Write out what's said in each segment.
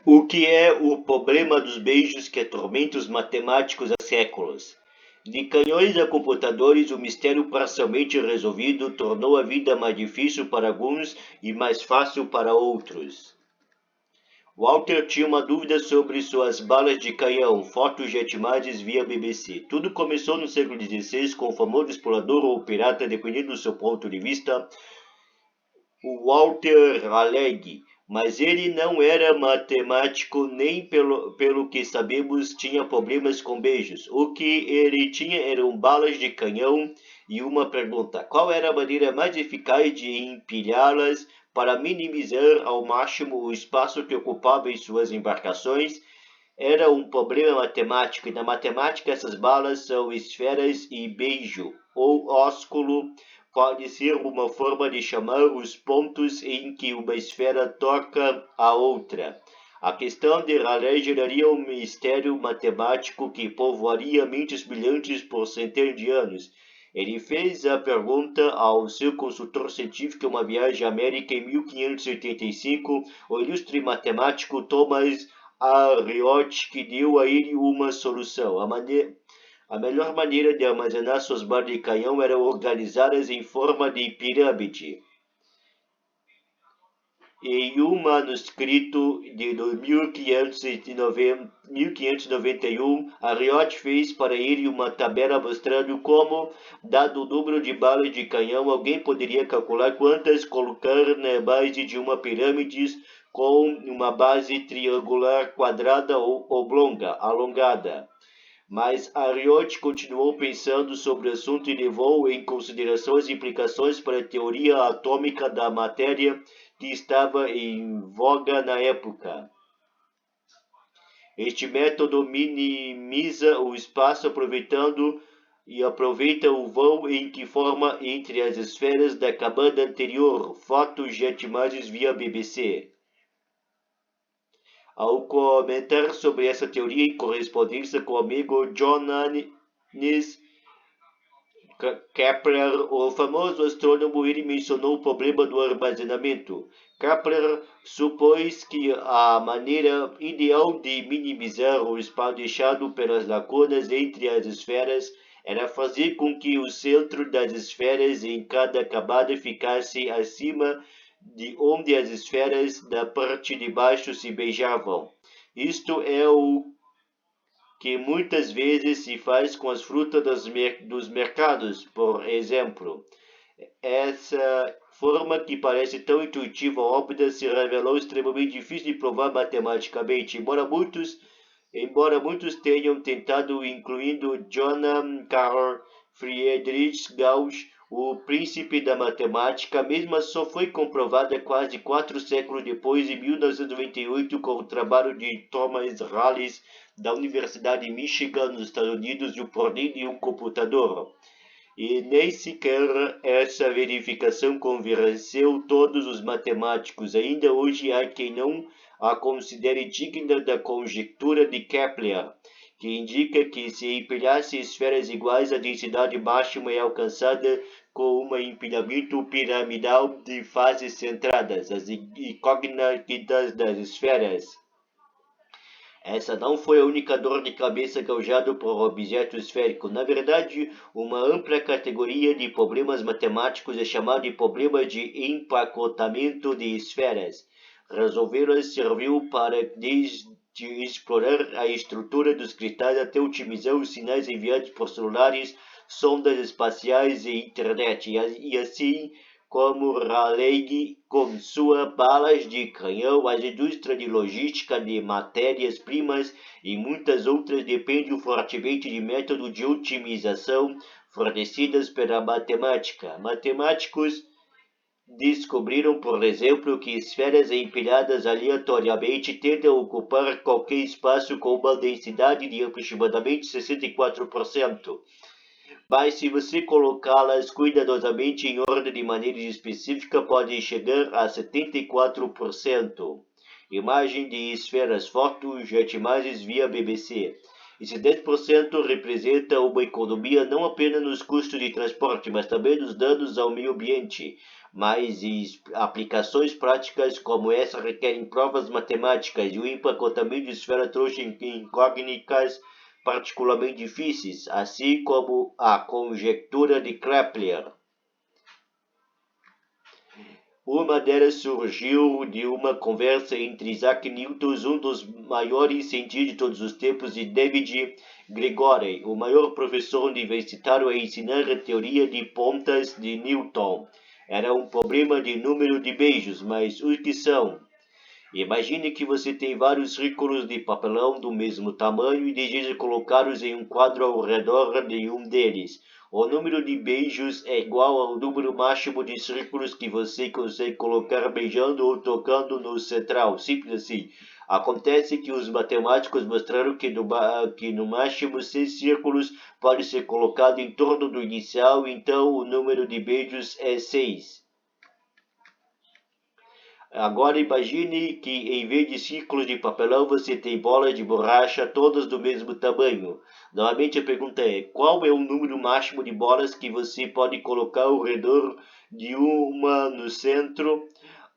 O que é o problema dos beijos que atormenta os matemáticos há séculos? De canhões a computadores, o mistério parcialmente resolvido tornou a vida mais difícil para alguns e mais fácil para outros. Walter tinha uma dúvida sobre suas balas de canhão, fotos de imagens via BBC. Tudo começou no século XVI com o famoso explorador ou pirata, dependendo do seu ponto de vista, o Walter Raleigh, mas ele não era matemático nem pelo que sabemos tinha problemas com beijos. O que ele tinha eram balas de canhão e uma pergunta: qual era a maneira mais eficaz de empilhá-las para minimizar ao máximo o espaço que ocupava em suas embarcações? Era um problema matemático, e na matemática essas balas são esferas e beijo, ou ósculo, pode ser uma forma de chamar os pontos em que uma esfera toca a outra. A questão de Rayleigh geraria um mistério matemático que povoaria mentes brilhantes por centenas de anos. Ele fez a pergunta ao seu consultor científico em uma viagem à América em 1585, o ilustre matemático Thomas Ariotti, que deu a ele uma solução. A melhor maneira de armazenar suas balas de canhão era organizá-las em forma de pirâmide. Em um manuscrito de 1591, Ariotti fez para ele uma tabela mostrando como, dado o número de balas de canhão, alguém poderia calcular quantas colocar na base de uma pirâmide com uma base triangular, quadrada ou oblonga, alongada. Mas Ariotti continuou pensando sobre o assunto e levou em consideração as implicações para a teoria atômica da matéria que estava em voga na época. Este método minimiza o espaço aproveita o vão em que forma entre as esferas da camada anterior. Fotos de imagens via BBC. Ao comentar sobre essa teoria em correspondência com o amigo Johannes Kepler, o famoso astrônomo, ele mencionou o problema do armazenamento. Kepler supôs que a maneira ideal de minimizar o espaço deixado pelas lacunas entre as esferas era fazer com que o centro das esferas em cada camada ficasse acima de onde as esferas da parte de baixo se beijavam. Isto é o que muitas vezes se faz com as frutas dos mercados, por exemplo. Essa forma, que parece tão intuitiva ou óbvia, se revelou extremamente difícil de provar matematicamente, embora muitos tenham tentado, incluindo Johann Carl Friedrich Gauss, o príncipe da matemática. A mesma só foi comprovada quase 4 séculos depois, em 1998, com o trabalho de Thomas Rallis, da Universidade de Michigan, nos Estados Unidos, e o poder de um computador. E nem sequer essa verificação convenceu todos os matemáticos. Ainda hoje há quem não a considere digna da conjectura de Kepler, que indica que se empilhasse esferas iguais, a densidade máxima é alcançada com um empilhamento piramidal de faces centradas, as incógnitas das esferas. Essa não foi a única dor de cabeça causada por objeto esférico. Na verdade, uma ampla categoria de problemas matemáticos é chamada de problema de empacotamento de esferas. Resolvê-las serviu para desde explorar a estrutura dos cristais até otimizar os sinais enviados por celulares, sondas espaciais e internet, e assim como Raleigh com suas balas de canhão, as indústrias de logística de matérias-primas e muitas outras dependem fortemente de métodos de otimização fornecidos pela matemática. Matemáticos descobriram, por exemplo, que esferas empilhadas aleatoriamente tendem a ocupar qualquer espaço com uma densidade de aproximadamente 64%. Mas se você colocá-las cuidadosamente em ordem de maneira específica, pode chegar a 74%. Imagem de esferas, fotos de imagens via BBC. Esse 10% representa uma economia não apenas nos custos de transporte, mas também nos danos ao meio ambiente. Mas aplicações práticas como essa requerem provas matemáticas e o empacotamento de esfera trouxe incógnitas particularmente difíceis, assim como a conjectura de Kepler. Uma delas surgiu de uma conversa entre Isaac Newton, um dos maiores cientistas de todos os tempos, e David Gregory, o maior professor universitário a ensinar a teoria de pontas de Newton. Era um problema de número de beijos, mas o que são? Imagine que você tem vários círculos de papelão do mesmo tamanho e deseja colocá-los em um quadro ao redor de um deles. O número de beijos é igual ao número máximo de círculos que você consegue colocar beijando ou tocando no central. Simples assim. Acontece que os matemáticos mostraram que no máximo 6 círculos pode ser colocado em torno do inicial, então o número de beijos é 6. Agora imagine que em vez de círculos de papelão você tem bolas de borracha todas do mesmo tamanho. Novamente a pergunta é, qual é o número máximo de bolas que você pode colocar ao redor de uma no centro?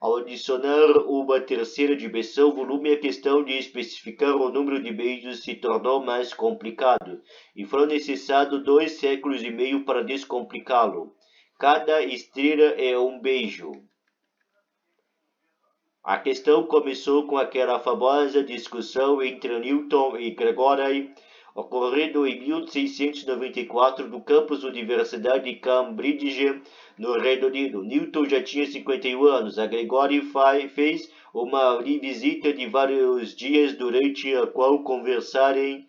Ao adicionar uma terceira dimensão, volume, a questão de especificar o número de beijos se tornou mais complicado, e foram necessários 2 séculos e meio para descomplicá-lo. Cada estrela é um beijo. A questão começou com aquela famosa discussão entre Newton e Gregory, ocorrendo em 1694 no campus da Universidade de Cambridge, no Reino Unido. Newton já tinha 51 anos. A Gregory fez uma visita de vários dias, durante a qual conversaram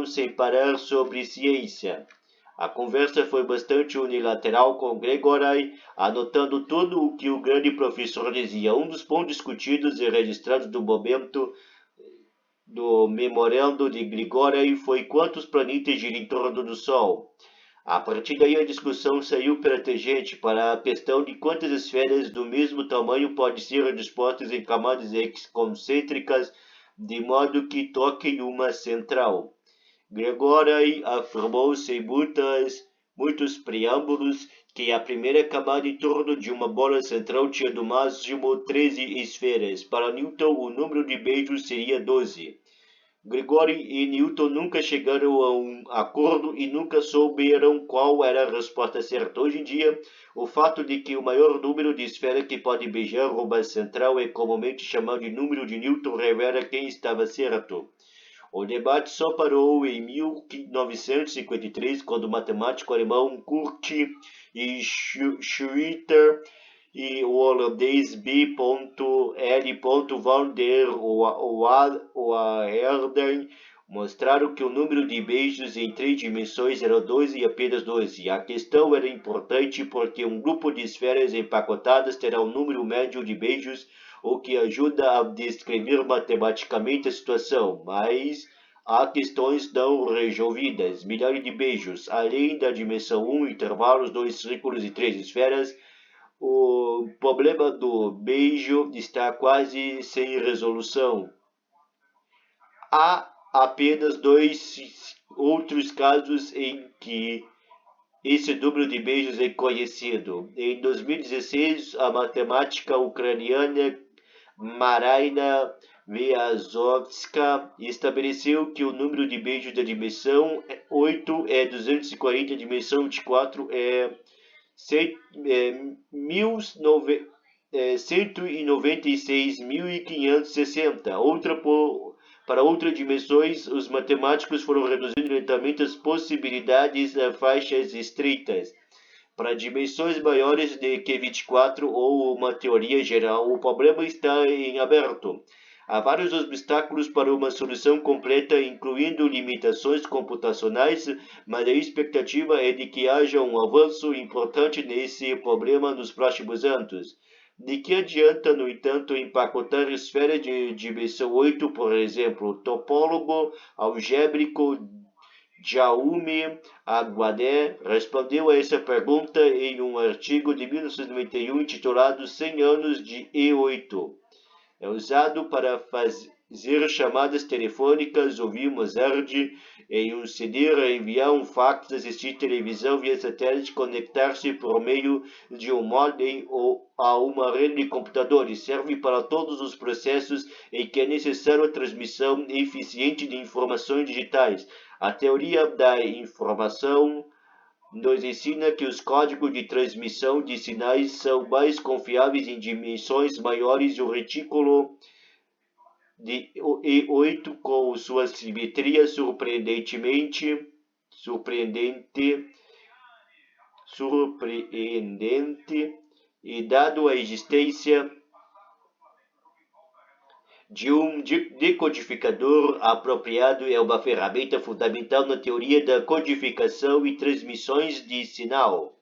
sem parar sobre ciência. A conversa foi bastante unilateral, com Gregory anotando tudo o que o grande professor dizia. Um dos pontos discutidos e registrados do momento do memorando de Gregory foi quantos planetas giram em torno do Sol. A partir daí a discussão saiu pela tangente para a questão de quantas esferas do mesmo tamanho podem ser dispostas em camadas concêntricas de modo que toquem uma central. Gregory afirmou sem muitos preâmbulos que a primeira camada em torno de uma bola central tinha no máximo 13 esferas. Para Newton, o número de beijos seria 12. Gregory e Newton nunca chegaram a um acordo e nunca souberam qual era a resposta certa. Hoje em dia, o fato de que o maior número de esferas que pode beijar uma central é comumente chamado de número de Newton revela quem estava certo. O debate só parou em 1953, quando o matemático alemão Kurt Schwitter e o holandês B. L. van der Waerden mostraram que o número de beijos em 3 dimensões era 12 e apenas 12. A questão era importante porque um grupo de esferas empacotadas terá um número médio de beijos, o que ajuda a descrever matematicamente a situação, mas há questões não resolvidas. Milhares de beijos, além da dimensão 1, intervalos, 2 círculos e 3 esferas. O problema do beijo está quase sem resolução. Há apenas 2 outros casos em que esse número de beijos é conhecido. Em 2016, a matemática ucraniana Marina Vyazovska estabeleceu que o número de beijos da dimensão 8 é 240, a dimensão 24 é 196.560. Para outras dimensões, os matemáticos foram reduzindo lentamente as possibilidades a faixas estreitas. Para dimensões maiores de que 24 ou uma teoria geral, o problema está em aberto. Há vários obstáculos para uma solução completa, incluindo limitações computacionais, mas a expectativa é de que haja um avanço importante nesse problema nos próximos anos. De que adianta, no entanto, empacotar esferas de dimensão 8, por exemplo? O topólogo algébrico Jaume Aguadé respondeu a essa pergunta em um artigo de 1991 intitulado 100 anos de E8. É usado para chamadas telefônicas, ouvir Mozart em um CD, enviar um fax, assistir televisão via satélite, conectar-se por meio de um modem ou a uma rede de computadores. Serve para todos os processos em que é necessária a transmissão eficiente de informações digitais. A teoria da informação nos ensina que os códigos de transmissão de sinais são mais confiáveis em dimensões maiores. O retículo de E8 com sua simetria surpreendente e dado a existência de um decodificador apropriado, é uma ferramenta fundamental na teoria da codificação e transmissões de sinal.